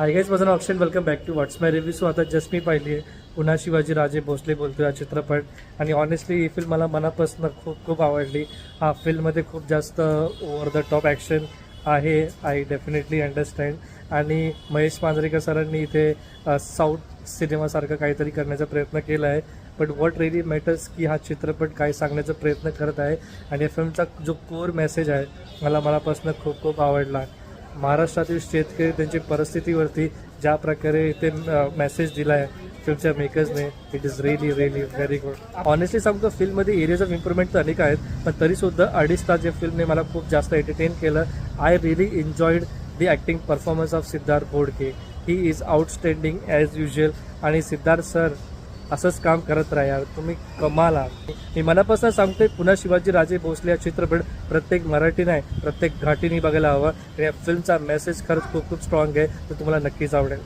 हाय guys, माझं नाव Akshay. Welcome back to what's my review. So आता जस्ट मी पाहिली आहे पुन्हा शिवाजी राजे भोसले बोलतो हा चित्रपट. आणि ऑनेस्टली ही फिल्म मला मनापासून खूप खूप आवडली. हा फिल्ममध्ये खूप जास्त ओव्हर द टॉप ॲक्शन आहे. I definitely understand. आणि महेश मांजरेकर सरांनी इथे साऊथ सिनेमासारखं काहीतरी करण्याचा प्रयत्न केला आहे. बट व्हॉट रिअली मॅटर्स की हा चित्रपट काय सांगण्याचा प्रयत्न करत आहे. आणि या फिल्मचा जो कोर मेसेज आहे मला मनापासून खूप खूप आवडला. महाराष्ट्रातील शेतकरी त्यांची परिस्थितीवरती ज्या प्रकारे इथे मेसेज दिला आहे फिल्मच्या मेकर्सने, it is really really very good. Honestly सांगतो, फिल्ममध्ये एरियाज ऑफ इम्प्रूव्हमेंट तर अनेक आहेत, पण तरीसुद्धा 2.5 तास या फिल्मने मला खूप जास्त एंटरटेन केलं. I really enjoyed the acting performance of Siddharth Bodke. He is outstanding as usual. आणि सिद्धार्थ सर असंच काम करत राहा यार, तुम्ही कमाल आहात. मी मनापासून सांगतोय, पुन्हा शिवाजी राजे भोसले हा चित्रपट प्रत्येक मराठी नाही प्रत्येक घाटीने बघायला हवा. या फिल्मचा मेसेज खरंच खूप खूप स्ट्रॉंग आहे, तर तुम्हाला नक्कीच आवडेल.